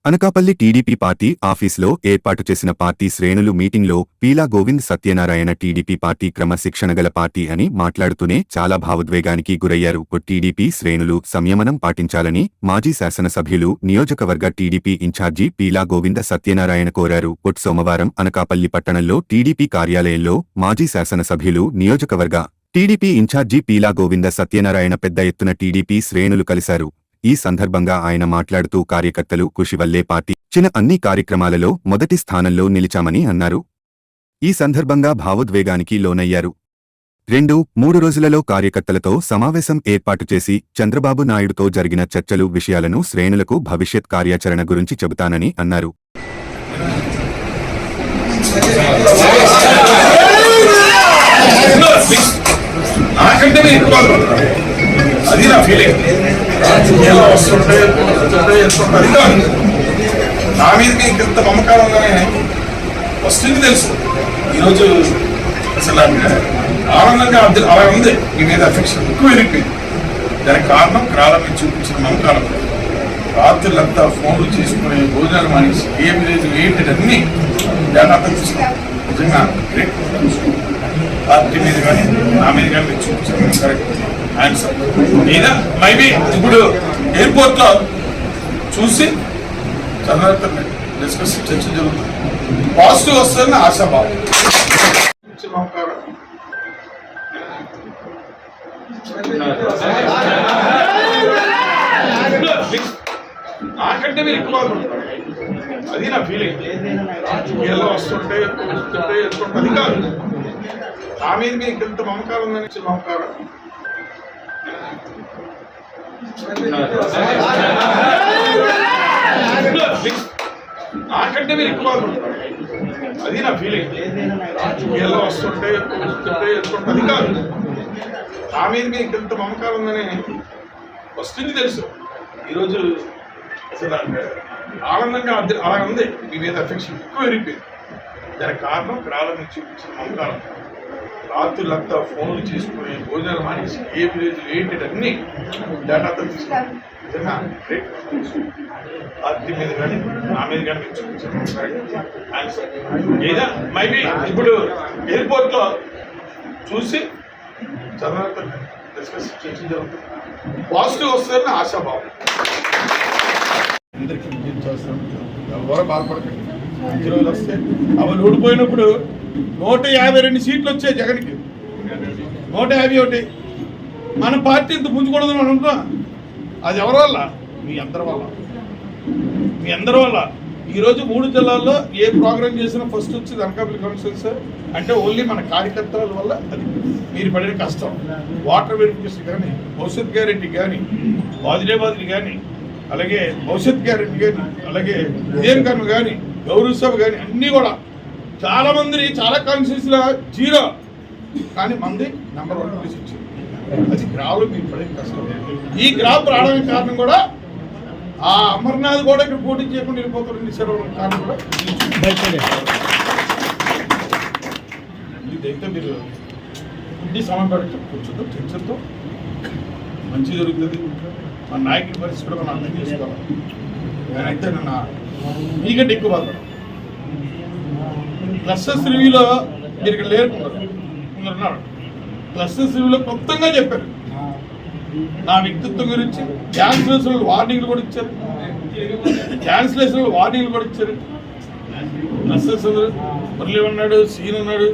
Anakapalli TDP party ఆఫీసులో ఏర్పాటు చేసిన పార్టీ శ్రేణులు మీటింగ్లో పీలా గోవింద్ సత్యనారాయణ టీడీపీ పార్టీ క్రమశిక్షణగల పార్టీ అని మాట్లాడుతూనే చాలా భావోద్వేగానికి గురయ్యారు. టీడీపీ శ్రేణులు సంయమనం పాటించాలని మాజీ శాసనసభ్యులు నియోజకవర్గ టీడీపీ ఇన్ఛార్జి పీలా గోవింద సత్యనారాయణ కోరారు. సోమవారం అనకాపల్లి పట్టణంలో టీడీపీ కార్యాలయంలో మాజీ శాసనసభ్యులు నియోజకవర్గ టీడీపీ ఇన్ఛార్జి పీలా గోవింద సత్యనారాయణ పెద్ద ఎత్తున టీడీపీ శ్రేణులు కలిశారు. ఈ సందర్భంగా ఆయన మాట్లాడుతూ కార్యకర్తలు కృషి వల్లే పార్టీ చిన్న అన్ని కార్యక్రమాలలో మొదటి స్థానంలో నిలిచామని అన్నారు. ఈ సందర్భంగా భావోద్వేగానికి లోనయ్యారు. 2-3 రోజులలో కార్యకర్తలతో సమావేశం ఏర్పాటు చేసి చంద్రబాబు నాయుడుతో జరిగిన చర్చలు విషయాలను శ్రేణులకు భవిష్యత్ కార్యాచరణ గురించి చెబుతానని అన్నారు. అది నా ఫీలింగ్. రాజకీయాల్లో వస్తుంటే అది కాదు. నా మీద మీకు ఇంత నమ్మకాలంగానే వస్తుంది తెలుసు. ఈరోజు అసలు ఆనందంగా అలా ఉంది. మీ మీద అఫెక్షన్ ఎక్కువ వెళ్ళిపోయింది. దానికి కారణం క్రాల మీద చూపించిన నమ్మకాలం. రాత్రులంతా ఫోన్లు చేసుకుని భోజనాలు మానేసి ఏ విలేజ్ ఏంటి అన్నీ దాన్ని అర్థం తీసుకున్నాం. నిజంగా పార్టీ మీద కానీ నా మీద కానీ మీరు చూపించారు కరెక్ట్ ఆన్సర్. లేదా మైబీ ఇప్పుడు ఎయిర్పోర్ట్ లో చూసి చంద్రబాబు డిస్కస్ చర్చ జరుగుతుంది. పాజిటివ్ వస్తుందని ఆశాభావం. నాకంటే మీరు ఎక్కువ అది నా ఫీలింగ్. రాజకీయాల్లో వస్తుంటే అది కాదు. నా మీద మీకు ఇంత మమకారం ఉందని మమకారం. నాకంటే మీరు ఎక్కువ అది నా ఫీలింగ్. రాజకీయాల్లో వస్తుంటే అది కాదు. నా మీద మీకు ఇంత మమకారం ఉందని వస్తుంది తెలుసు. ఈరోజు అసలు ఆనందంగా అలా ఉంది. మీ మీద అఫెక్షన్ ఎక్కువ వెళ్ళిపోయింది. దానికి కారణం క్రాల మీద చూపించిన మమకారం. రాత్రులంతా ఫోన్లు చేసుకుని భోజనాలు మానేసి ఏ విలేజ్ ఏంటి అన్నీ డేటా తీసుకున్నాం. నిజంగా పార్టీ మీద కానీ నా మీద కానీ మీరు చూపించారు ఆన్సర్. లేదా మైబీ ఇప్పుడు ఎయిర్పోర్ట్ లో చూసి చంద్రబాబు డిస్కస్ చర్చ జరుగుతుంది. పాజిటివ్ వస్తుందని ఆశాభావం. అందరికీ విజయం చేస్తాం. ఎవరో బాధపడకండి. 5 రోజులు వస్తే అవన్నీ ఓడిపోయినప్పుడు 152 సీట్లు వచ్చాయి జగన్కి. 151. మన పార్టీ ఇంత పుంజుకూడదు అని అనుకుంటున్నా. అది ఎవరి వల్ల? మీ అందరి వల్ల. ఈరోజు 3 జిల్లాల్లో ఏ ప్రోగ్రామ్ చేసినా ఫస్ట్ వచ్చేది అనకాపల్లి కాన్స్టిట్యున్సీ. అంటే ఓన్లీ మన కార్యకర్తల వల్ల అది మీరు పడిన కష్టం. వాటర్ వెరిఫికేషన్ కానీ, భవిష్యత్ గ్యారెంటీ కానీ, బాదిరి కానీ, అలాగే భవిష్యత్ గ్యారెంటీ కానీ, అలాగే ఉదయం కర్మ కానీ, గౌరవ సభ కానీ అన్నీ కూడా చాలా మంది చాలా కాన్స్టిట్యున్సీలో 0 కానీ మంది నెంబర్ 1 ప్లేస్ వచ్చింది. అది గ్రాఫ్లో మీరు పడే కష్టం. ఈ గ్రాఫ్ రావడానికి కారణం కూడా ఆ అమర్నాథ్ కూడా ఇక్కడ పోటీ చేయకుండా వెళ్ళిపోతారని కారణం కూడా ఇదైతే మీరు ఇంటి సమయం పడి కూర్చుందో చర్చతో మంచి జరుగుతుంది. మన నాయకుడి పరిస్థితి కూడా మనం అర్థం చేసుకోవాలి. నేనైతే మీకంటే ఎక్కువ బాధపడ క్లస్టర్స్ రివ్యూలో మీరు ఇక్కడ లేరుకున్నారు. క్లస్టర్స్ రివ్యూలో క్లుప్తంగా చెప్పారు నా వ్యక్తిత్వం గురించి. ఛాన్స్లర్స్ వార్నింగ్లు కూడా ఇచ్చారు. క్లస్టర్స్ మురళి ఉన్నాడు, సీన్ ఉన్నాడు.